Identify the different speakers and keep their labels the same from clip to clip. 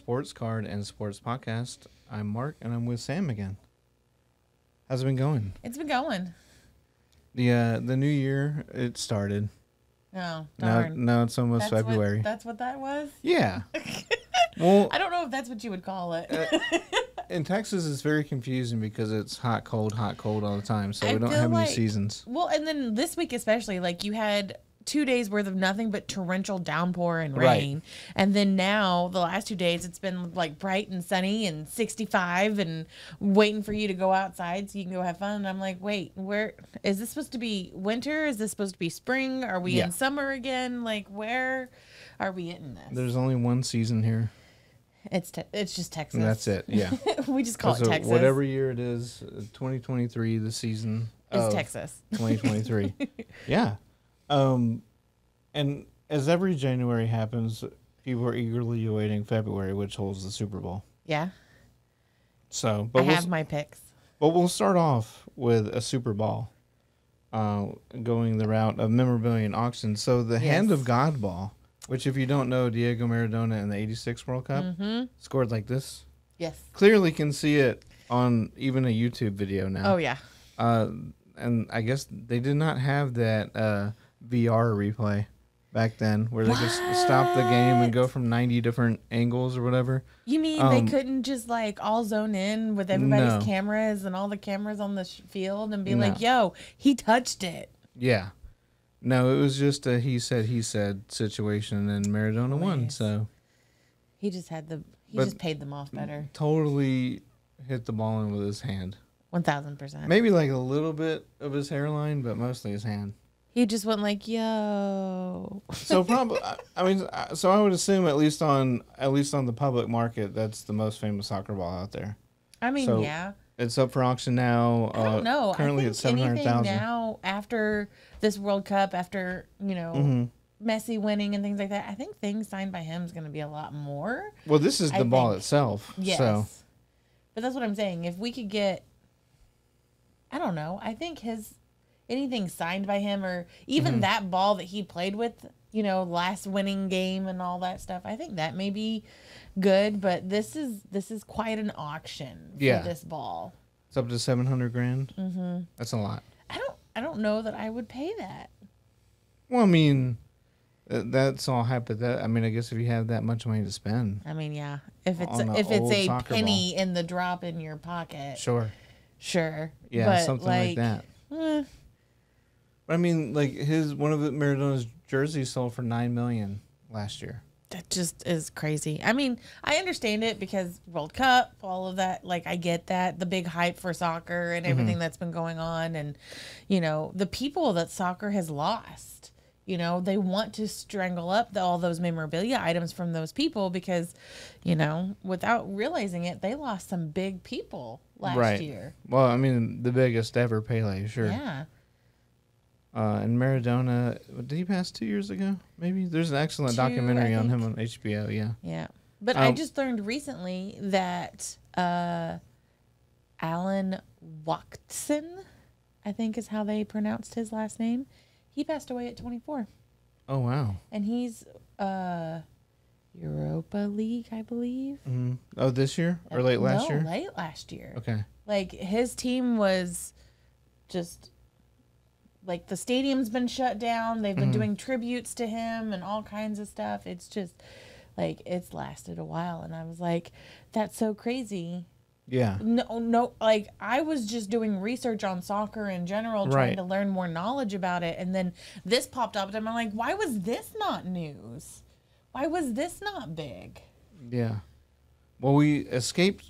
Speaker 1: Sports Card and Sports Podcast. I'm Mark, and I'm with Sam again. How's it been going?
Speaker 2: It's been going.
Speaker 1: The new year, it started.
Speaker 2: Oh, darn.
Speaker 1: Now it's almost February.
Speaker 2: That's what that was?
Speaker 1: Yeah. Well,
Speaker 2: I don't know if that's what you would call it.
Speaker 1: in Texas, it's very confusing because it's hot, cold all the time. So
Speaker 2: I
Speaker 1: we don't
Speaker 2: feel
Speaker 1: have any
Speaker 2: like-
Speaker 1: seasons.
Speaker 2: Well, and then this week especially, like you had 2 days worth of nothing but torrential downpour and
Speaker 1: Right.
Speaker 2: rain. And then now, the last 2 days, it's been like bright and sunny and 65 and waiting for you to go outside so you can go have fun. And I'm like, wait, where is this supposed to be winter? Is this supposed to be spring? Are we
Speaker 1: Yeah.
Speaker 2: in summer again? Like, where are we in this?
Speaker 1: There's only one season here,
Speaker 2: It's just Texas.
Speaker 1: and that's it. Yeah.
Speaker 2: We just call it
Speaker 1: So
Speaker 2: Texas.
Speaker 1: whatever year it is, 2023, the season
Speaker 2: It's
Speaker 1: of
Speaker 2: Texas.
Speaker 1: 2023. Yeah. And as every January happens, people are eagerly awaiting February, which holds the Super Bowl.
Speaker 2: Yeah.
Speaker 1: So,
Speaker 2: I have my picks.
Speaker 1: but we'll start off with a Super Bowl, going the route of memorabilia and auction. So the Hand
Speaker 2: Yes.
Speaker 1: of God ball, which if you don't know, Diego Maradona in the '86 World Cup scored like this.
Speaker 2: Yes.
Speaker 1: Clearly can see it on even a YouTube video now.
Speaker 2: Oh, yeah.
Speaker 1: And I guess they did not have that VR replay back then where they could stop the game and go from 90 different angles or whatever.
Speaker 2: You mean they couldn't just like all zone in with everybody's
Speaker 1: No.
Speaker 2: cameras and all the cameras on the field and be
Speaker 1: No.
Speaker 2: like, yo, he touched it?
Speaker 1: Yeah. No, it was just a he said situation, and Maradona won.
Speaker 2: Nice.
Speaker 1: So
Speaker 2: He just had he
Speaker 1: But-
Speaker 2: just paid them off better.
Speaker 1: totally hit the ball in with his hand.
Speaker 2: 1,000%.
Speaker 1: Maybe like a little bit of his hairline, but mostly his hand.
Speaker 2: He just went like, yo.
Speaker 1: So probably, I mean, so I would assume at least on the public market, that's the most famous soccer ball out there.
Speaker 2: I mean,
Speaker 1: So,
Speaker 2: yeah.
Speaker 1: It's up for auction now.
Speaker 2: I don't know.
Speaker 1: Currently,
Speaker 2: I
Speaker 1: it's
Speaker 2: think anything
Speaker 1: 700,000.
Speaker 2: now after this World Cup, after,
Speaker 1: Mm-hmm.
Speaker 2: Messi winning and things like that, I think things signed by him is going to be a lot more.
Speaker 1: Well, this is the
Speaker 2: I
Speaker 1: ball
Speaker 2: think-
Speaker 1: itself.
Speaker 2: Yes.
Speaker 1: So
Speaker 2: But that's what I'm saying. If we could get, I don't know, I think anything signed by him or even
Speaker 1: Mm-hmm.
Speaker 2: that ball that he played with, last winning game and all that stuff, I think that may be good. But this is quite an auction for
Speaker 1: Yeah.
Speaker 2: this ball.
Speaker 1: it's up to 700 grand. Mm-hmm. That's a lot.
Speaker 2: I don't know that I would pay that.
Speaker 1: Well, I mean, that's all hypothetical. I mean, I guess if you have that much money to spend,
Speaker 2: I mean, yeah, if it's
Speaker 1: On a
Speaker 2: if it's
Speaker 1: old
Speaker 2: a
Speaker 1: soccer
Speaker 2: penny in the drop in your pocket,
Speaker 1: sure.
Speaker 2: sure.
Speaker 1: Yeah,
Speaker 2: but
Speaker 1: something like that.
Speaker 2: eh,
Speaker 1: But I mean, like one of Maradona's jerseys sold for $9 million last year.
Speaker 2: that just is crazy. I mean, I understand it because World Cup, all of that. Like, I get that, the big hype for soccer and everything that's been going on, and the people that soccer has lost. They want to strangle up all those memorabilia items from those people because, without realizing it, they lost some big people last year.
Speaker 1: Well, I mean, the biggest ever, Pele, sure.
Speaker 2: Yeah.
Speaker 1: And Maradona, did he pass 2 years ago? Maybe there's an excellent
Speaker 2: 2,
Speaker 1: documentary
Speaker 2: I
Speaker 1: on him
Speaker 2: think.
Speaker 1: on HBO. Yeah.
Speaker 2: Yeah. But I just learned recently that Alan Watson, I think is how they pronounced his last name, he passed away at 24.
Speaker 1: Oh wow.
Speaker 2: And he's Europa League, I believe.
Speaker 1: Mm-hmm. Oh, this year or late last year?
Speaker 2: Late last year.
Speaker 1: Okay.
Speaker 2: Like, his team was just, like, the stadium's been shut down. They've been doing tributes to him and all kinds of stuff. It's just, like, it's lasted a while. And I was like, that's so crazy.
Speaker 1: Yeah.
Speaker 2: No, like, I was just doing research on soccer in general, trying
Speaker 1: Right.
Speaker 2: to learn more knowledge about it. And then this popped up, and I'm like, why was this not news? Why was this not big?
Speaker 1: Yeah. Well, we escaped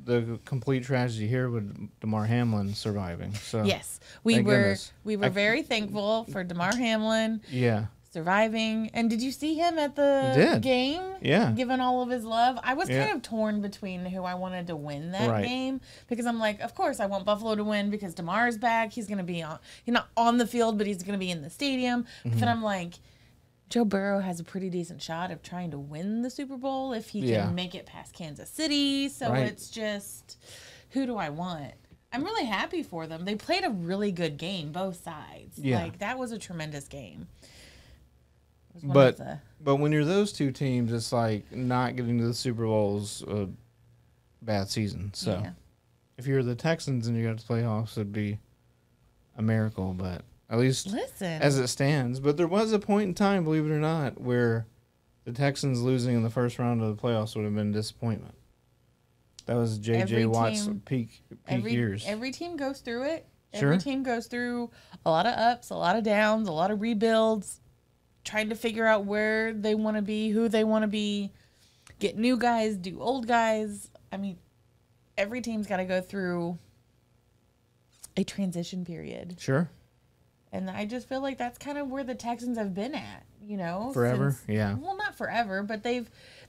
Speaker 1: the complete tragedy here with Damar Hamlin surviving. So
Speaker 2: Yes, we
Speaker 1: thank
Speaker 2: were
Speaker 1: goodness.
Speaker 2: very thankful for Damar Hamlin
Speaker 1: Yeah.
Speaker 2: surviving. And did you see him at the
Speaker 1: Did.
Speaker 2: game?
Speaker 1: Yeah.
Speaker 2: Giving all of his love. I was
Speaker 1: Yeah.
Speaker 2: kind of torn between who I wanted to win that
Speaker 1: Right.
Speaker 2: game because I'm like, of course I want Buffalo to win because Damar's back. He's gonna be he's not on the field, but he's gonna be in the stadium. But
Speaker 1: Mm-hmm.
Speaker 2: then I'm like, Joe Burrow has a pretty decent shot of trying to win the Super Bowl if he
Speaker 1: Yeah.
Speaker 2: can make it past Kansas City. So
Speaker 1: Right.
Speaker 2: it's just, who do I want? I'm really happy for them. They played a really good game, both sides.
Speaker 1: Yeah.
Speaker 2: Like, that was a tremendous game. was one
Speaker 1: But
Speaker 2: of the,
Speaker 1: but when you're those two teams, it's like not getting to the Super Bowl's a bad season. So
Speaker 2: yeah.
Speaker 1: if you're the Texans and you got to playoffs, it'd be a miracle. But at least
Speaker 2: Listen,
Speaker 1: as it stands. But there was a point in time, believe it or not, where the Texans losing in the first round of the playoffs would have been a disappointment. That was J.J. Watt's peak years.
Speaker 2: Every team goes through it.
Speaker 1: Sure.
Speaker 2: Every team goes through a lot of ups, a lot of downs, a lot of rebuilds, trying to figure out where they want to be, who they want to be, get new guys, do old guys. I mean, every team's got to go through a transition period.
Speaker 1: Sure.
Speaker 2: And I just feel like that's kind of where the Texans have been at, you know?
Speaker 1: Forever?
Speaker 2: Since,
Speaker 1: Yeah.
Speaker 2: Well, not forever, but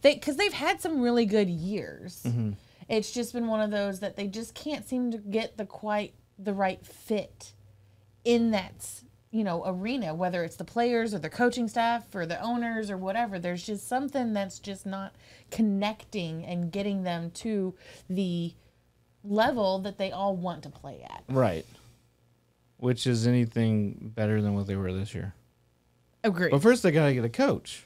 Speaker 2: because they've had some really good years.
Speaker 1: Mm-hmm.
Speaker 2: It's just been one of those that they just can't seem to get the right fit in that, you know, arena, whether it's the players or the coaching staff or the owners or whatever. There's just something that's just not connecting and getting them to the level that they all want to play at.
Speaker 1: Right. Which is anything better than what they were this year.
Speaker 2: Agree.
Speaker 1: But first, they got to get a coach.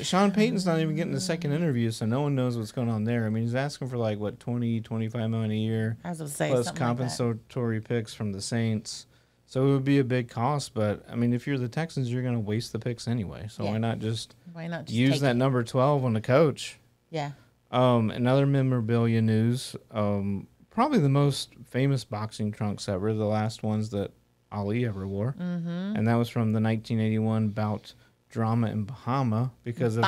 Speaker 1: Sean Payton's not even getting a second interview, so no one knows what's going on there. I mean, he's asking for like, what, 20, 25 million a year?
Speaker 2: I was going to say
Speaker 1: plus
Speaker 2: something like that.
Speaker 1: compensatory picks from the Saints. So it would be a big cost, but I mean, if you're the Texans, you're going to waste the picks anyway. So
Speaker 2: Yeah.
Speaker 1: why not just
Speaker 2: use
Speaker 1: use that number 12 on the coach?
Speaker 2: Yeah.
Speaker 1: Another memorabilia news. Probably the most famous boxing trunks ever, the last ones that Ali ever wore, and that was from the 1981 bout drama in Bahama because of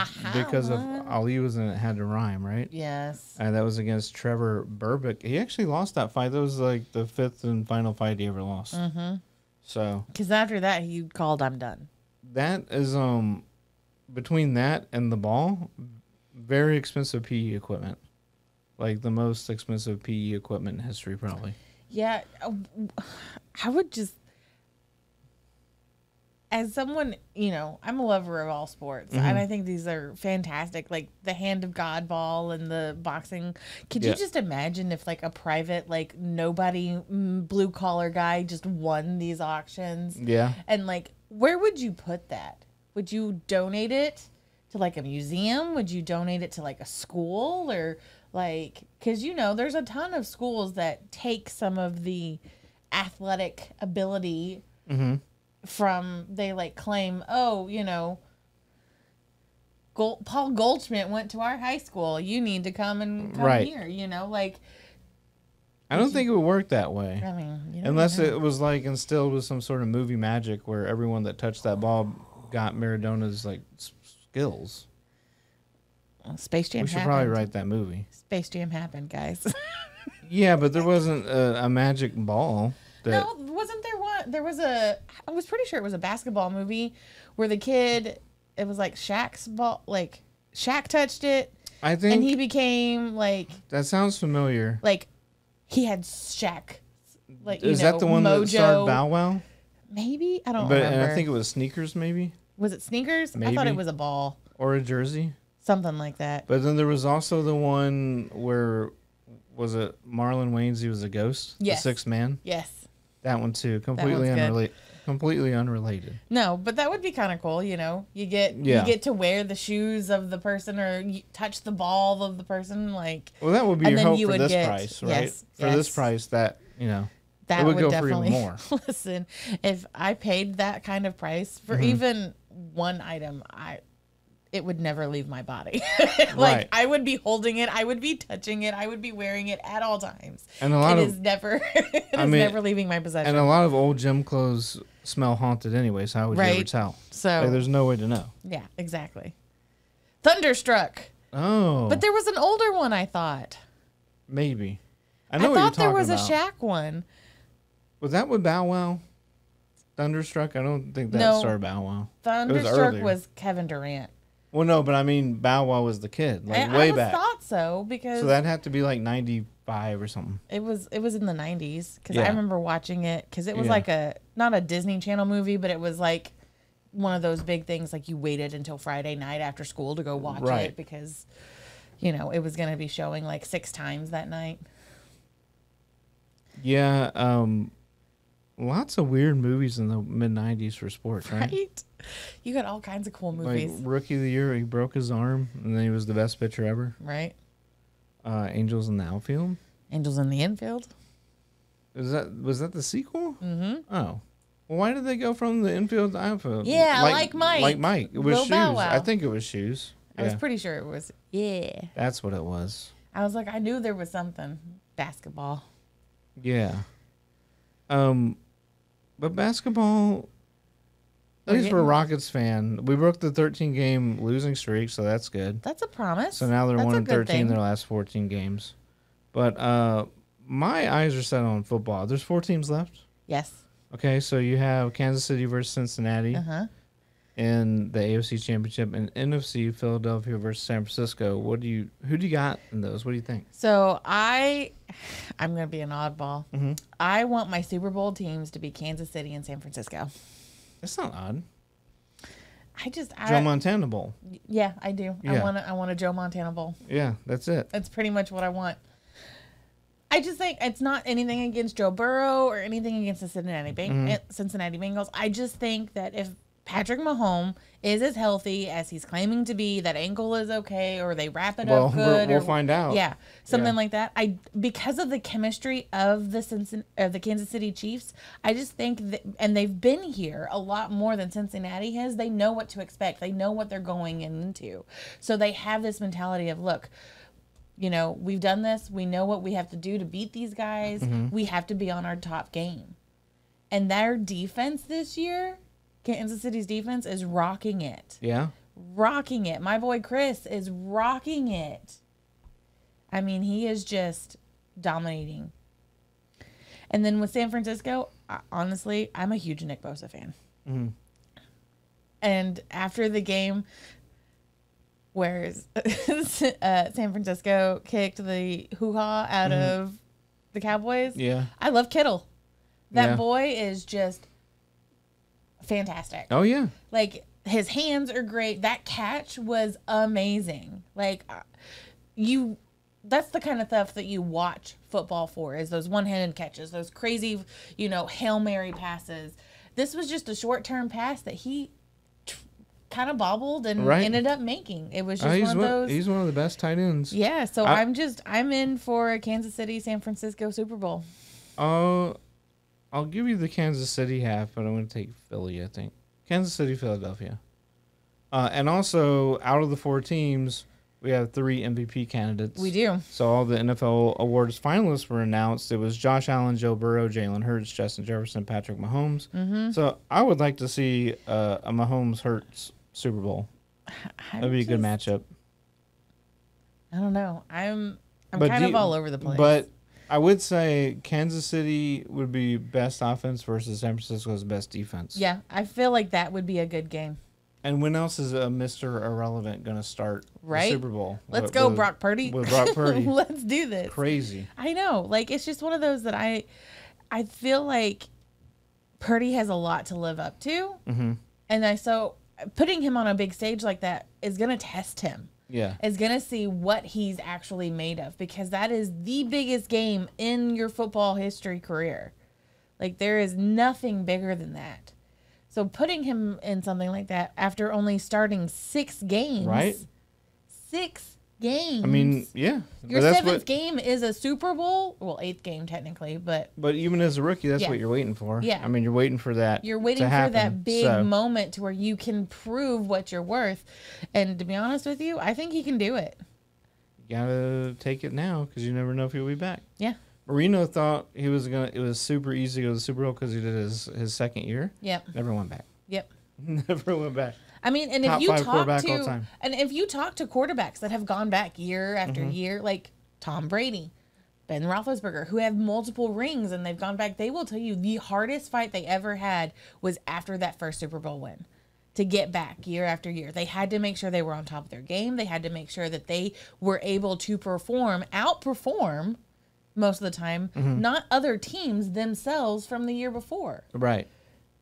Speaker 1: Ali was in it, had to rhyme, right?
Speaker 2: Yes.
Speaker 1: And that was against Trevor Berbick. He actually lost that fight. That was like the fifth and final fight he ever lost. So
Speaker 2: because after that he called, "I'm done."
Speaker 1: that is between that and the ball, very expensive PE equipment, like the most expensive PE equipment in history probably.
Speaker 2: Yeah, I would just, as someone, you know, I'm a lover of all sports, and I think these are fantastic, like the Hand of God ball and the boxing. Could you just imagine if like a private, like nobody blue collar guy just won these auctions?
Speaker 1: Yeah.
Speaker 2: And like, where would you put that? Would you donate it to like a museum? Would you donate it to like a school or like, because you know, there's a ton of schools that take some of the athletic ability from, they like claim, oh, you know, Paul Goldschmidt went to our high school. You need to come here, you know, like.
Speaker 1: I don't think it would work that way.
Speaker 2: I mean,
Speaker 1: unless it was like instilled with some sort of movie magic where everyone that touched that ball got Maradona's like skills.
Speaker 2: Space Jam.
Speaker 1: We should probably write that movie.
Speaker 2: Space Jam happened, guys.
Speaker 1: Yeah, but there wasn't a magic ball.
Speaker 2: No, wasn't there one? There was I was pretty sure it was a basketball movie where the kid, it was like Shaq's ball, like Shaq touched it.
Speaker 1: I think.
Speaker 2: And he became like.
Speaker 1: That sounds familiar.
Speaker 2: Like, he had Shaq. Like,
Speaker 1: is that the one
Speaker 2: Mojo.
Speaker 1: that starred Bow Wow?
Speaker 2: Maybe? I don't remember.
Speaker 1: And I think it was sneakers, maybe.
Speaker 2: Was it sneakers?
Speaker 1: Maybe.
Speaker 2: I thought it was a ball.
Speaker 1: Or a jersey.
Speaker 2: Something like that.
Speaker 1: But then there was also the one where, was it Marlon Wayans? He was a ghost?
Speaker 2: Yes.
Speaker 1: The sixth man?
Speaker 2: Yes.
Speaker 1: That one too. Completely unrelated. Completely unrelated.
Speaker 2: No, but that would be kind of cool, you know. You get to wear the shoes of the person or you touch the ball of the person, like.
Speaker 1: Well, that would be your hope for this price, right?
Speaker 2: Yes,
Speaker 1: for this price, that, you know,
Speaker 2: that
Speaker 1: it would go
Speaker 2: definitely,
Speaker 1: for even more.
Speaker 2: Listen, if I paid that kind of price for even one item, it would never leave my body. Like,
Speaker 1: right.
Speaker 2: I would be holding it, I would be touching it, I would be wearing it at all times.
Speaker 1: And a lot
Speaker 2: it is never never leaving my possession.
Speaker 1: And a lot of old gym clothes smell haunted anyway, so how would you ever tell?
Speaker 2: So
Speaker 1: like, there's no way to know.
Speaker 2: Yeah, exactly. Thunderstruck.
Speaker 1: Oh.
Speaker 2: But there was an older one, I thought.
Speaker 1: Maybe.
Speaker 2: I thought there was a Shaq one.
Speaker 1: Was that with Bow Wow? Thunderstruck? I don't think that started Bow Wow.
Speaker 2: Thunderstruck was Kevin Durant.
Speaker 1: Well, no, but I mean, Bow Wow was the kid, like way back.
Speaker 2: I thought so because.
Speaker 1: So that had to be like 95 or something.
Speaker 2: It was in the 90s because I remember watching it because it was like not a Disney Channel movie, but it was like one of those big things like you waited until Friday night after school to go watch it because, you know, it was going to be showing like 6 times that night.
Speaker 1: Yeah, lots of weird movies in the mid 90s for sports, right?
Speaker 2: You got all kinds of cool
Speaker 1: Like
Speaker 2: movies,
Speaker 1: Rookie of the Year, he broke his arm, and then he was the best pitcher ever.
Speaker 2: right?
Speaker 1: Angels in the Outfield.
Speaker 2: Angels in the Infield.
Speaker 1: Was that the sequel? Mm-hmm. Oh. Well, why did they go from the infield to outfield?
Speaker 2: Yeah, like Mike.
Speaker 1: Like Mike. It was
Speaker 2: Lil
Speaker 1: shoes.
Speaker 2: Bow Wow.
Speaker 1: I think it was shoes.
Speaker 2: I was pretty sure it was. Yeah.
Speaker 1: That's what it was.
Speaker 2: I was like, I knew there was something. Basketball.
Speaker 1: Yeah. But basketball, at least for a Rockets fan, we broke the 13-game losing streak, so that's good.
Speaker 2: That's a promise.
Speaker 1: So now they're
Speaker 2: That's
Speaker 1: 1-13
Speaker 2: thing.
Speaker 1: their last 14 games. But my eyes are set on football. There's 4 teams left.
Speaker 2: Yes.
Speaker 1: Okay, so you have Kansas City versus Cincinnati in the AFC Championship, and NFC Philadelphia versus San Francisco. Who do you got in those? What do you think?
Speaker 2: So I'm gonna be an oddball.
Speaker 1: Mm-hmm.
Speaker 2: I want my Super Bowl teams to be Kansas City and San Francisco.
Speaker 1: That's not odd.
Speaker 2: Joe
Speaker 1: Montana Bowl.
Speaker 2: Yeah, I do.
Speaker 1: Yeah.
Speaker 2: I want a Joe Montana Bowl.
Speaker 1: Yeah, that's it.
Speaker 2: That's pretty much what I want. I just think it's not anything against Joe Burrow or anything against the Cincinnati Bengals. I just think that if Patrick Mahomes is as healthy as he's claiming to be, that ankle is okay, or they wrap it up good,
Speaker 1: we'll find out.
Speaker 2: Yeah, something like that. Because of the chemistry of the Kansas City Chiefs, I just think that, and they've been here a lot more than Cincinnati has. They know what to expect. They know what they're going into. So they have this mentality of, look, you know, we've done this. We know what we have to do to beat these guys. We have to be on our top game. And their defense this year, Kansas City's defense, is rocking it.
Speaker 1: Yeah.
Speaker 2: Rocking it. My boy Chris is rocking it. I mean, he is just dominating. And then with San Francisco, honestly, I'm a huge Nick Bosa fan.
Speaker 1: Mm-hmm.
Speaker 2: And after the game where San Francisco kicked the hoo-ha out of the Cowboys, I love Kittle. That boy is just fantastic.
Speaker 1: Oh, yeah.
Speaker 2: Like, his hands are great. That catch was amazing. Like, that's the kind of stuff that you watch football for, is those one-handed catches, those crazy, Hail Mary passes. This was just a short-term pass that he kind of bobbled and ended up making. It was just one of those.
Speaker 1: He's one of the best tight ends.
Speaker 2: Yeah, so I'm in for a Kansas City, San Francisco Super Bowl.
Speaker 1: I'll give you the Kansas City half, but I'm going to take Philly, I think. Kansas City, Philadelphia. And also, out of the 4 teams, we have 3 MVP candidates.
Speaker 2: We do.
Speaker 1: So all the NFL awards finalists were announced. It was Josh Allen, Joe Burrow, Jalen Hurts, Justin Jefferson, Patrick Mahomes. Mm-hmm. So I would like to see a Mahomes-Hurts Super Bowl. That'd be a good matchup.
Speaker 2: I don't know. I'm kind of all over the place.
Speaker 1: But I would say Kansas City would be best offense versus San Francisco's best defense.
Speaker 2: Yeah, I feel like that would be a good game.
Speaker 1: And when else is a Mr. Irrelevant going to start the Super Bowl?
Speaker 2: Let's go, Brock Purdy.
Speaker 1: With Brock Purdy.
Speaker 2: Let's do this.
Speaker 1: Crazy.
Speaker 2: I know. Like, it's just one of those that I feel like Purdy has a lot to live up to. Mm-hmm. And so putting him on a big stage like that is going to test him.
Speaker 1: Yeah.
Speaker 2: Is going to see what he's actually made of, because that is the biggest game in your football history career. Like, there is nothing bigger than that. So putting him in something like that after only starting 6 games.
Speaker 1: Right.
Speaker 2: 6 games.
Speaker 1: I mean, yeah.
Speaker 2: Your 7th game is a Super Bowl. Well, 8th game technically, but
Speaker 1: even as a rookie, that's what you're waiting for.
Speaker 2: Yeah.
Speaker 1: I mean, you're waiting for that.
Speaker 2: You're waiting for that big moment to where you can prove what you're worth. And to be honest with you, I think he can do it.
Speaker 1: You gotta take it now, because you never know if he'll be back.
Speaker 2: Yeah.
Speaker 1: Marino thought it was super easy to go to the Super Bowl because he did his second year.
Speaker 2: Yep.
Speaker 1: Never went back.
Speaker 2: Yep.
Speaker 1: Never went back.
Speaker 2: I mean, and
Speaker 1: Top
Speaker 2: if you
Speaker 1: 5 quarterback all
Speaker 2: talk
Speaker 1: time.
Speaker 2: and if you talk to quarterbacks that have gone back year after year, like Tom Brady, Ben Roethlisberger, who have multiple rings and they've gone back, they will tell you the hardest fight they ever had was after that first Super Bowl win. To get back year after year, they had to make sure they were on top of their game. They had to make sure that they were able to outperform most of the time, not other teams themselves from the year before.
Speaker 1: Right.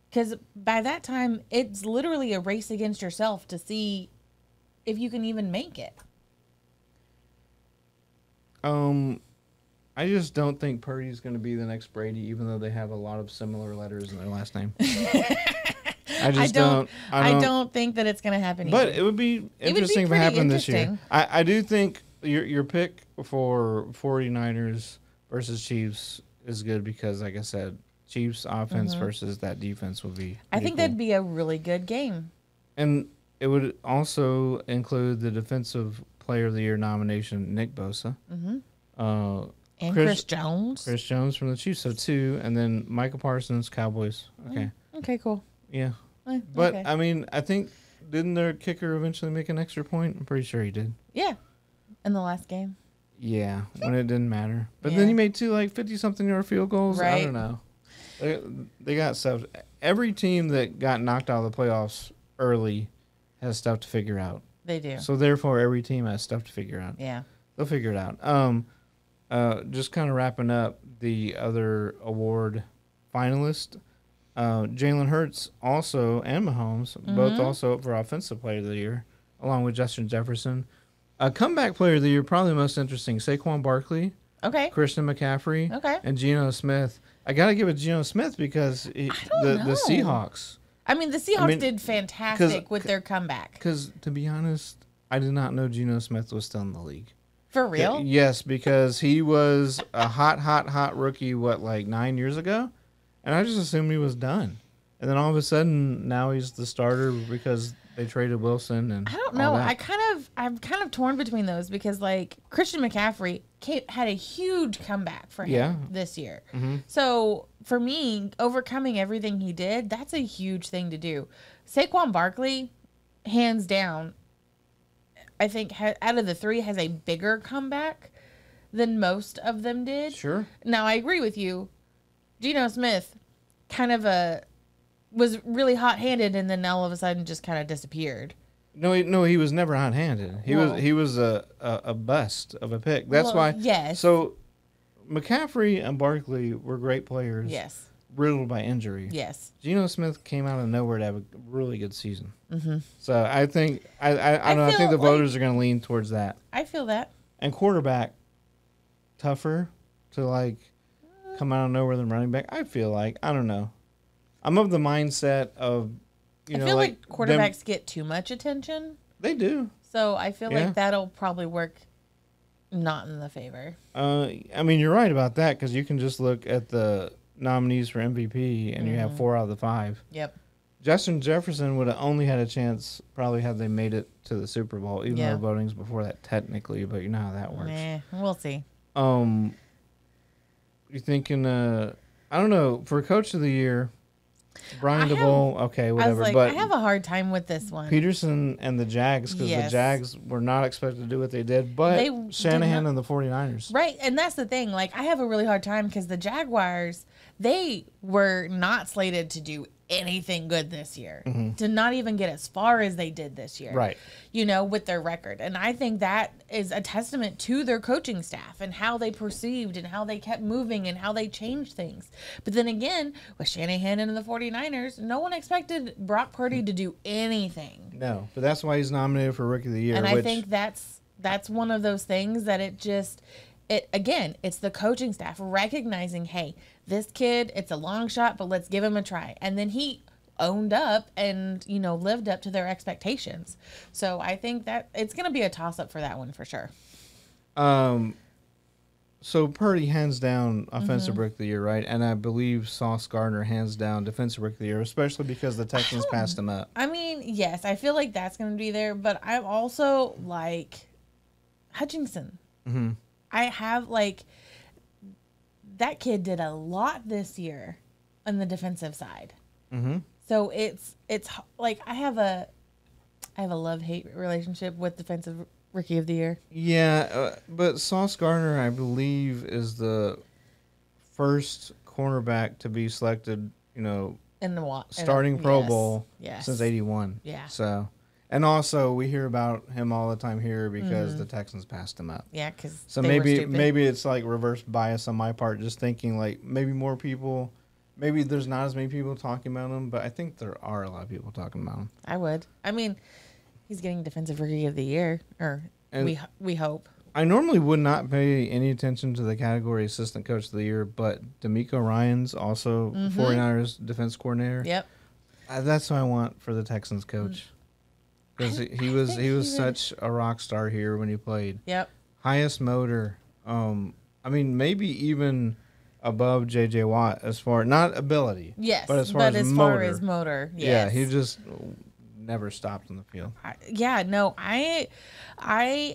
Speaker 2: Because by that time, it's literally a race against yourself to see if you can even make it.
Speaker 1: I just don't think Purdy's going to be the next Brady, even though they have a lot of similar letters in their last name.
Speaker 2: I don't think that it's going to happen.
Speaker 1: But
Speaker 2: either.
Speaker 1: it would be interesting if it happened this year. I do think your pick for 49ers versus Chiefs is good because, like I said, Chiefs offense versus that defense would be.
Speaker 2: I think that'd be a really good game.
Speaker 1: And it would also include the Defensive Player of the Year nomination, Nick Bosa.
Speaker 2: And Chris Jones.
Speaker 1: Chris Jones from the Chiefs, so 2. And then Micah Parsons, Cowboys. Okay.
Speaker 2: Okay, cool.
Speaker 1: Yeah. But, I mean, I think, didn't their kicker eventually make an extra point? I'm pretty sure he did.
Speaker 2: Yeah. In the last game.
Speaker 1: Yeah, when it didn't matter. But then he made 2, 50-something yard field goals. Right. I don't know. They got stuff. Every team that got knocked out of the playoffs early has stuff to figure out.
Speaker 2: They do.
Speaker 1: So, therefore, every team has stuff to figure out.
Speaker 2: Yeah.
Speaker 1: They'll figure it out. Just kind of wrapping up the other award finalists. Jalen Hurts also and Mahomes, both also up for Offensive Player of the Year, along with Justin Jefferson. Comeback Player of the Year, probably the most interesting, Saquon Barkley, Christian McCaffrey, and Geno Smith. I got to give it to Geno Smith because the Seahawks.
Speaker 2: I mean, the Seahawks did fantastic with their comeback.
Speaker 1: Because, to be honest, I did not know Geno Smith was still in the league.
Speaker 2: For real?
Speaker 1: Yes, because he was a hot rookie, 9 years ago? And I just assumed he was done. And then all of a sudden, now he's the starter because they traded Wilson and
Speaker 2: I don't know. I'm kind of torn between those because Christian McCaffrey had a huge comeback for him this year. So for me, overcoming everything he did, that's a huge thing to do. Saquon Barkley, hands down, I think out of the 3 has a bigger comeback than most of them did.
Speaker 1: Sure.
Speaker 2: Now I agree with you. Geno Smith was really hot-handed and then all of a sudden just kind of disappeared.
Speaker 1: No, he was never hot-handed. He was a bust of a pick. That's why.
Speaker 2: Yes.
Speaker 1: So McCaffrey and Barkley were great players.
Speaker 2: Yes.
Speaker 1: Riddled by injury.
Speaker 2: Yes.
Speaker 1: Geno Smith came out of nowhere to have a really good season. So I think I think the voters are going to lean towards that.
Speaker 2: I feel that.
Speaker 1: And quarterback, tougher to come out of nowhere than running back. I feel I don't know. I'm of the mindset of,
Speaker 2: I feel like quarterbacks get too much attention.
Speaker 1: They do.
Speaker 2: So I feel like that'll probably work not in the favor.
Speaker 1: I mean, you're right about that because you can just look at the nominees for MVP and you have 4 out of the 5.
Speaker 2: Yep.
Speaker 1: Justin Jefferson would have only had a chance probably had they made it to the Super Bowl, even though voting's before that technically, but you know how that works.
Speaker 2: We'll see.
Speaker 1: You're thinking, I don't know, for Coach of the Year, Brian DeBoer, okay, whatever. But
Speaker 2: I have a hard time with this one.
Speaker 1: Peterson and the Jags, because the Jags were not expected to do what they did, but Shanahan and the 49ers.
Speaker 2: Right, and that's the thing. I have a really hard time because the Jaguars, they were not slated to do anything good this year, to not even get as far as they did this year.
Speaker 1: Right.
Speaker 2: With their record. And I think that is a testament to their coaching staff and how they perceived and how they kept moving and how they changed things. But then again, with Shanahan and the 49ers, no one expected Brock Purdy to do anything.
Speaker 1: No, but that's why he's nominated for Rookie of the Year.
Speaker 2: And I think that's one of those things that it's the coaching staff recognizing, hey, this kid, it's a long shot, but let's give him a try. And then he owned up and, lived up to their expectations. So I think that it's going to be a toss-up for that one for sure.
Speaker 1: So Purdy hands down Offensive Rookie of the Year, right? And I believe Sauce Gardner hands down Defensive Rookie of the Year, especially because the Texans passed him up.
Speaker 2: I mean, yes, I feel like that's going to be there, but I'm also like Hutchinson. I have that kid did a lot this year on the defensive side. So it's I have a love-hate relationship with Defensive Rookie of the Year.
Speaker 1: Yeah, but Sauce Gardner, I believe, is the first cornerback to be selected, in the starting Pro Bowl since '81.
Speaker 2: Yeah.
Speaker 1: So, and also we hear about him all the time here because the Texans passed him up.
Speaker 2: Yeah, because
Speaker 1: maybe it's reverse bias on my part, just thinking maybe more people. Maybe there's not as many people talking about him, but I think there are a lot of people talking about him.
Speaker 2: I would. I mean, he's getting Defensive Rookie of the Year, we hope.
Speaker 1: I normally would not pay any attention to the category Assistant Coach of the Year, but DeMeco Ryans also 49ers defense coordinator.
Speaker 2: Yep.
Speaker 1: That's what I want for the Texans coach. Because he was such a rock star here when he played.
Speaker 2: Yep.
Speaker 1: Highest motor. I mean, maybe even above J.J. Watt as far, not ability.
Speaker 2: Yes,
Speaker 1: but as far as
Speaker 2: motor. Yes.
Speaker 1: Yeah, he just never stopped on the field.
Speaker 2: I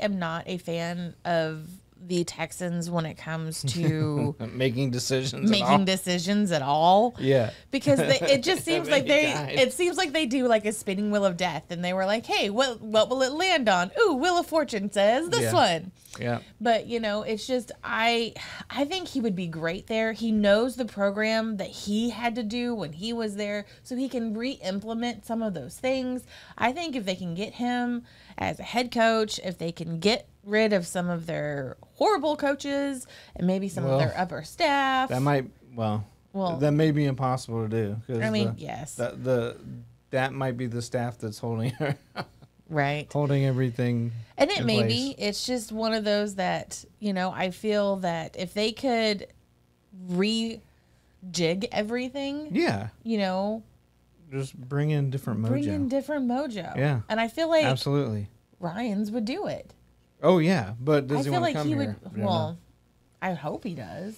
Speaker 2: am not a fan of the Texans when it comes to
Speaker 1: making decisions
Speaker 2: at all.
Speaker 1: Yeah,
Speaker 2: because it just seems like it seems like they do like a spinning wheel of death, and they were like, hey, what will it land on? Ooh, Wheel of Fortune says this one.
Speaker 1: Yeah.
Speaker 2: But it's just I think he would be great there. He knows the program that he had to do when he was there, so he can re-implement some of those things. I think if they can get him as a head coach, if they can get rid of some of their horrible coaches and maybe some of their upper staff,
Speaker 1: that might that may be impossible to do.
Speaker 2: I mean, yes,
Speaker 1: that might be the staff that's holding holding everything.
Speaker 2: And it may be. It's just one of those that I feel that if they could rejig everything,
Speaker 1: just bring in different mojo. Yeah,
Speaker 2: and I feel like
Speaker 1: absolutely
Speaker 2: Ryans would do it.
Speaker 1: Oh yeah, but does he want to come
Speaker 2: he
Speaker 1: here?
Speaker 2: Would. Well, I hope he does.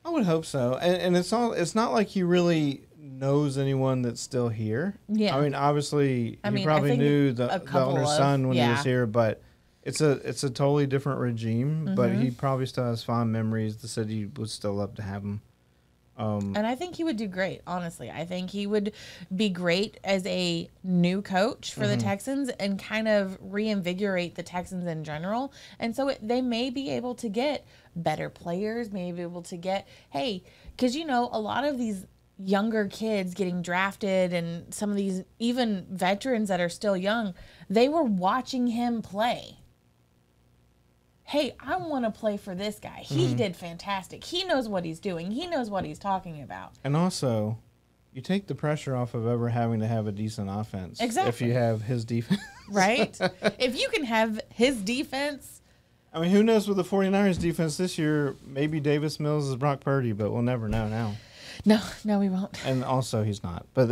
Speaker 1: I would hope so, and it's not like he really knows anyone that's still here.
Speaker 2: Yeah,
Speaker 1: I mean, obviously, he probably knew the owner's son when he was here, but it's a totally different regime. Mm-hmm. But he probably still has fond memories. The city would still love to have him.
Speaker 2: And I think he would do great, honestly. I think he would be great as a new coach for the Texans and kind of reinvigorate the Texans in general. And so they may be able to get better players, may be able to get, because, a lot of these younger kids getting drafted and some of these even veterans that are still young, they were watching him play. Hey, I want to play for this guy. He did fantastic. He knows what he's doing. He knows what he's talking about.
Speaker 1: And also, you take the pressure off of ever having to have a decent offense.
Speaker 2: Exactly.
Speaker 1: If you have his defense.
Speaker 2: Right? If you can have his defense.
Speaker 1: I mean, who knows with the 49ers defense this year? Maybe Davis Mills is Brock Purdy, but we'll never know now.
Speaker 2: No, we won't.
Speaker 1: And also, he's not. But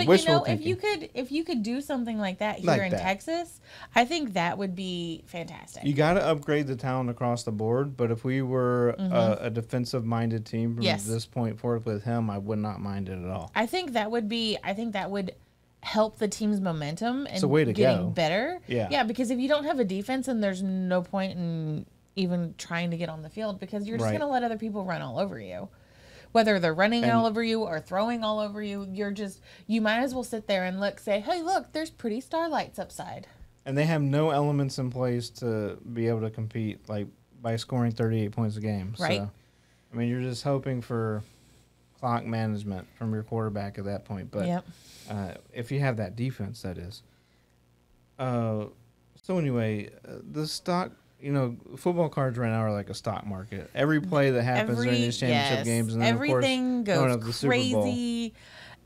Speaker 2: wishful thinking. if you could do something like that here in Texas, I think that would be fantastic.
Speaker 1: You got to upgrade the talent across the board, but if we were a defensive-minded team from this point forward with him, I would not mind it at all.
Speaker 2: I think that would help the team's momentum and
Speaker 1: getting
Speaker 2: go. Better.
Speaker 1: Yeah,
Speaker 2: because if you don't have a defense, then there's no point in even trying to get on the field because you're just going to let other people run all over you. Whether they're running all over you or throwing all over you, you might as well sit there and say, hey, look, there's pretty starlights upside.
Speaker 1: And they have no elements in place to be able to compete by scoring 38 points a game.
Speaker 2: Right.
Speaker 1: So, I mean, you're just hoping for clock management from your quarterback at that point. But if you have that defense, that is. So anyway, the stock... football cards right now are like a stock market. Every play that happens during these championship games, and then
Speaker 2: everything
Speaker 1: of course,
Speaker 2: goes crazy.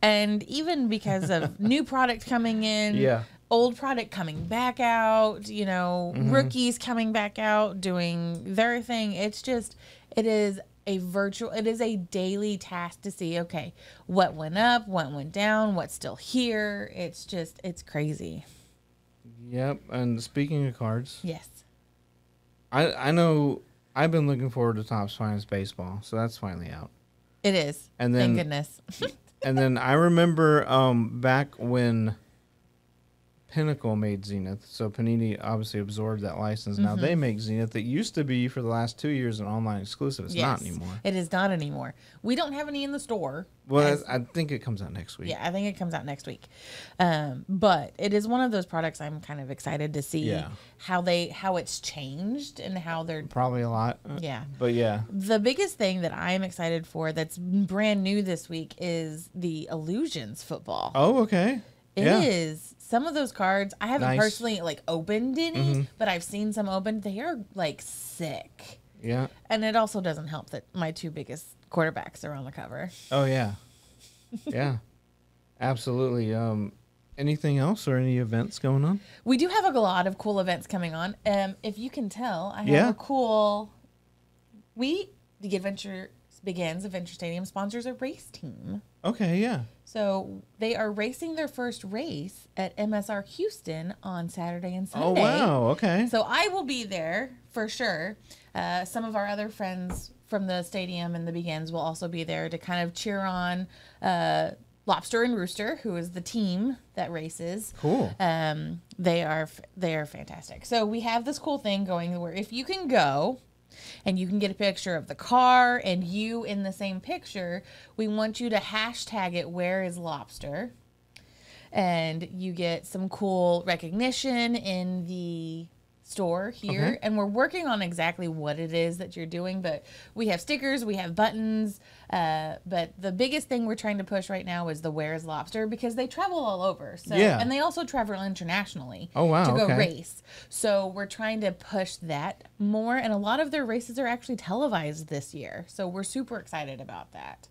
Speaker 2: And even because of new product coming in, old product coming back out, rookies coming back out doing their thing. It is a daily task to see, okay, what went up, what went down, what's still here. It's crazy.
Speaker 1: Yep. And speaking of cards.
Speaker 2: Yes.
Speaker 1: I know I've been looking forward to Topps Finest Baseball, so that's finally out.
Speaker 2: It is.
Speaker 1: And then,
Speaker 2: thank goodness.
Speaker 1: And then I remember back when Pinnacle made Zenith, so Panini obviously absorbed that license. Now they make Zenith. It used to be for the last 2 years an online exclusive. It's not anymore.
Speaker 2: It is not anymore. We don't have any in the store.
Speaker 1: Well, I think it comes out next week.
Speaker 2: Yeah, I think it comes out next week. But it is one of those products I'm kind of excited to see how it's changed and how they're
Speaker 1: probably a lot.
Speaker 2: Yeah.
Speaker 1: But yeah.
Speaker 2: The biggest thing that I'm excited for that's brand new this week is the Illusions football.
Speaker 1: Oh, okay.
Speaker 2: It is. Some of those cards, I haven't personally opened any, but I've seen some opened. They are sick.
Speaker 1: Yeah.
Speaker 2: And it also doesn't help that my two biggest quarterbacks are on the cover.
Speaker 1: Oh, yeah. Yeah. Absolutely. Anything else or any events going on?
Speaker 2: We do have a lot of cool events coming on. If you can tell, I have a cool the Adventure Begins Adventure Stadium sponsors a race team.
Speaker 1: Okay, yeah.
Speaker 2: So they are racing their first race at MSR Houston on Saturday and
Speaker 1: Oh,
Speaker 2: Sunday.
Speaker 1: wow. Okay.
Speaker 2: So I will be there for sure. Some of our other friends from the stadium and the Begins will also be there to kind of cheer on Lobster and Rooster, who is the team that races.
Speaker 1: Cool.
Speaker 2: They are fantastic. So we have this cool thing going where if you can go and you can get a picture of the car and you in the same picture, we want you to hashtag it Where is Lobster, and you get some cool recognition in the store here.
Speaker 1: Okay.
Speaker 2: And we're working on exactly what it is that you're doing, but we have stickers, we have buttons, but the biggest thing we're trying to push right now is the Where's Lobster, because they travel all over. So
Speaker 1: Yeah.
Speaker 2: and they also travel internationally
Speaker 1: Oh, wow,
Speaker 2: to go
Speaker 1: okay.
Speaker 2: race. So we're trying to push that more, and a lot of their races are actually televised this year. So we're super excited about that.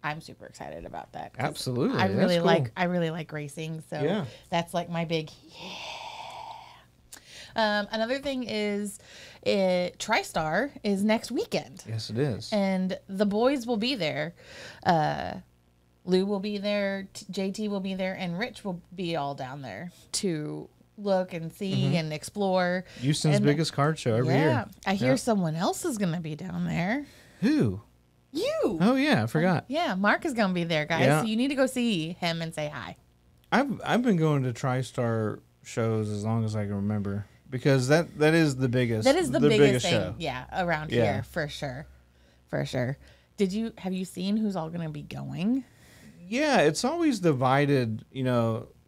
Speaker 2: I'm super excited about that. 'Cause
Speaker 1: Absolutely.
Speaker 2: I
Speaker 1: That's
Speaker 2: really
Speaker 1: cool.
Speaker 2: I really like racing, so
Speaker 1: Yeah.
Speaker 2: that's like my big another thing is TriStar is next weekend,
Speaker 1: Yes, it is.
Speaker 2: and the boys will be there. Lou will be there, JT will be there, and Rich will be all down there to look and see and explore.
Speaker 1: Houston's
Speaker 2: And-
Speaker 1: biggest card show every year.
Speaker 2: I hear
Speaker 1: Yeah.
Speaker 2: someone else is going to be down there.
Speaker 1: Who?
Speaker 2: You.
Speaker 1: Oh, yeah, I forgot.
Speaker 2: Yeah, Mark is going to be there, guys.
Speaker 1: Yeah.
Speaker 2: So you need to go see him and say hi.
Speaker 1: I've been going to TriStar shows as long as I can remember, because that is the biggest.
Speaker 2: That is the biggest thing,
Speaker 1: show.
Speaker 2: yeah, around
Speaker 1: Yeah.
Speaker 2: here for sure, for sure. Have you seen who's all going to be going?
Speaker 1: Yeah, it's always divided,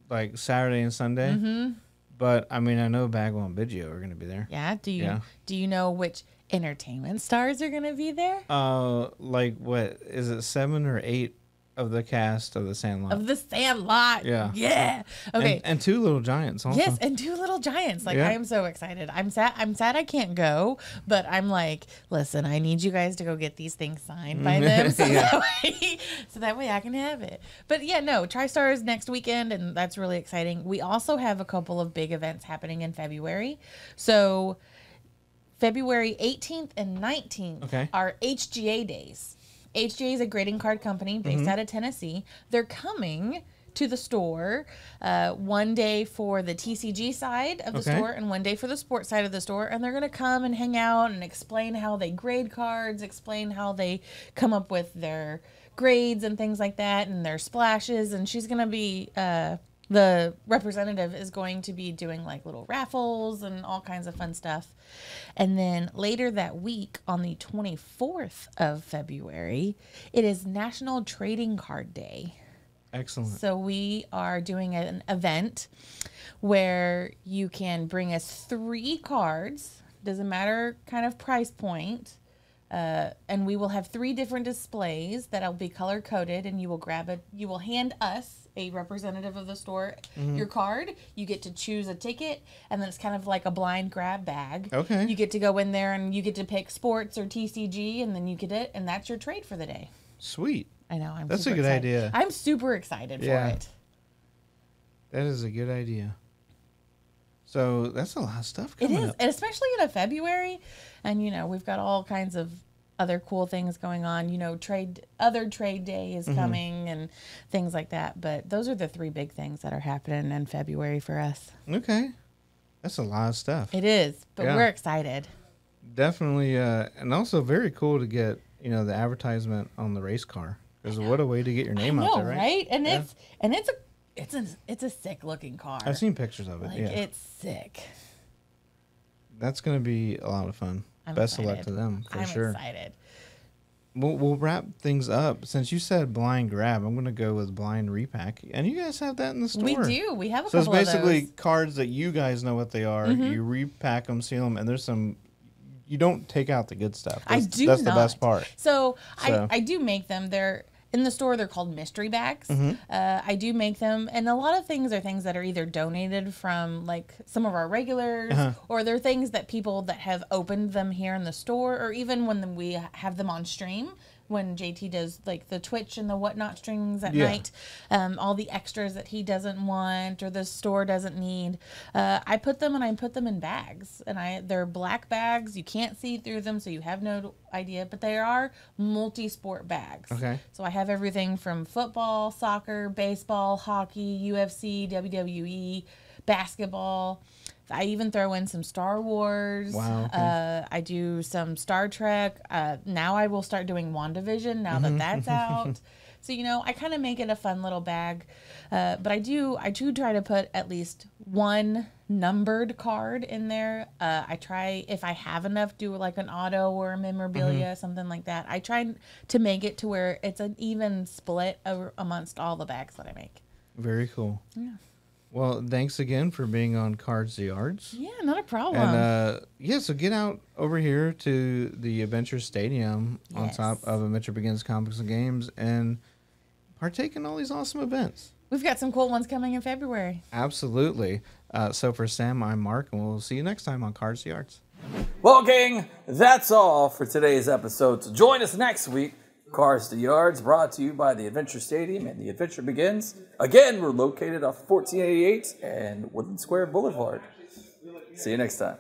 Speaker 1: like Saturday and Sunday. Mm-hmm. But I mean, I know Bagwell and Biggio are going to be there.
Speaker 2: Yeah.
Speaker 1: Yeah.
Speaker 2: Do you know which entertainment stars are going to be there?
Speaker 1: Like what is it? 7 or 8 of the cast of the Sandlot.
Speaker 2: Of the Sandlot.
Speaker 1: Yeah.
Speaker 2: Yeah. Okay.
Speaker 1: And 2 Little Giants also.
Speaker 2: Yes, and 2 Little Giants. Like,
Speaker 1: Yeah.
Speaker 2: I am so excited. I'm sad I can't go, but I'm like, listen, I need you guys to go get these things signed by them so, so that way I can have it. But yeah, no, TriStar is next weekend, and that's really exciting. We also have a couple of big events happening in February. So February 18th and 19th
Speaker 1: Okay.
Speaker 2: are HGA days. HGA is a grading card company based out of Tennessee. They're coming to the store one day for the TCG side of the
Speaker 1: Okay.
Speaker 2: store and one day for the sports side of the store. And they're going to come and hang out and explain how they grade cards, explain how they come up with their grades and things like that and their splashes. And she's going to be... the representative is going to be doing like little raffles and all kinds of fun stuff. And then later that week on the 24th of February, it is National Trading Card Day.
Speaker 1: Excellent.
Speaker 2: So we are doing an event where you can bring us 3 cards, doesn't matter kind of price point, and we will have 3 different displays that'll be color coded, and you will hand us a representative of the store your card. You get to choose a ticket, and then it's kind of like a blind grab bag.
Speaker 1: Okay.
Speaker 2: You get to go in there and you get to pick sports or TCG, and then you get it, and that's your trade for the day.
Speaker 1: Sweet.
Speaker 2: I know.
Speaker 1: That's a
Speaker 2: super
Speaker 1: good
Speaker 2: excited.
Speaker 1: idea.
Speaker 2: I'm super excited
Speaker 1: Yeah.
Speaker 2: for it.
Speaker 1: That is a good idea. So that's a lot of stuff
Speaker 2: It
Speaker 1: coming
Speaker 2: is,
Speaker 1: up.
Speaker 2: and especially in a February, and we've got all kinds of other cool things going on. Other trade day is coming and things like that. But those are the 3 big things that are happening in February for us.
Speaker 1: Okay. That's a lot of stuff.
Speaker 2: It is, but
Speaker 1: Yeah.
Speaker 2: we're excited.
Speaker 1: Definitely, and also very cool to get, the advertisement on the race car. Because what a way to get your name out there, right?
Speaker 2: And
Speaker 1: Yeah.
Speaker 2: it's a sick looking car.
Speaker 1: I've seen pictures of it,
Speaker 2: like
Speaker 1: yeah.
Speaker 2: it's sick.
Speaker 1: That's going to be a lot of fun.
Speaker 2: I'm
Speaker 1: Best of luck
Speaker 2: excited.
Speaker 1: to them, for
Speaker 2: I'm
Speaker 1: sure.
Speaker 2: excited.
Speaker 1: We'll wrap things up. Since you said blind grab, I'm going to go with blind repack. And you guys have that in the store.
Speaker 2: We do. We have a
Speaker 1: So it's
Speaker 2: couple
Speaker 1: basically
Speaker 2: of those.
Speaker 1: cards that you guys know what they are. You repack them, seal them, and there's some... You don't take out the good stuff.
Speaker 2: I
Speaker 1: That's,
Speaker 2: do
Speaker 1: That's
Speaker 2: not.
Speaker 1: the best part.
Speaker 2: So,
Speaker 1: So.
Speaker 2: I do make them. They're in the store. They're called mystery bags.
Speaker 1: Mm-hmm.
Speaker 2: I do make them, and a lot of things are things that are either donated from like some of our regulars, or they're things that people that have opened them here in the store, or even when we have them on stream. when JT does like the Twitch and the whatnot strings at
Speaker 1: Yeah.
Speaker 2: night, all the extras that he doesn't want or the store doesn't need, I put them in bags, and they're black bags. You can't see through them, so you have no idea, but they are multi-sport bags.
Speaker 1: Okay.
Speaker 2: So I have everything from football, soccer, baseball, hockey, UFC, WWE, basketball. I even throw in some Star Wars.
Speaker 1: Wow, okay.
Speaker 2: I do some Star Trek. Now I will start doing WandaVision now that that's out. So, I kind of make it a fun little bag. But I do try to put at least one numbered card in there. I try, if I have enough, do like an auto or a memorabilia, something like that. I try to make it to where it's an even split amongst all the bags that I make.
Speaker 1: Very cool.
Speaker 2: Yeah.
Speaker 1: Well, thanks again for being on Cards the Yards.
Speaker 2: Yeah, not a problem.
Speaker 1: And so get out over here to the Adventure Stadium on
Speaker 2: Yes.
Speaker 1: top of Adventure Begins Comics and Games and partake in all these awesome events.
Speaker 2: We've got some cool ones coming in February.
Speaker 1: Absolutely. So for Sam, I'm Mark, and we'll see you next time on Cards the Yards.
Speaker 3: Well, gang, that's all for today's episode. So join us next week. Cars to Yards, brought to you by the Adventure Stadium and the Adventure Begins. Again, we're located off 1488 and Woodland Square Boulevard. See you next time.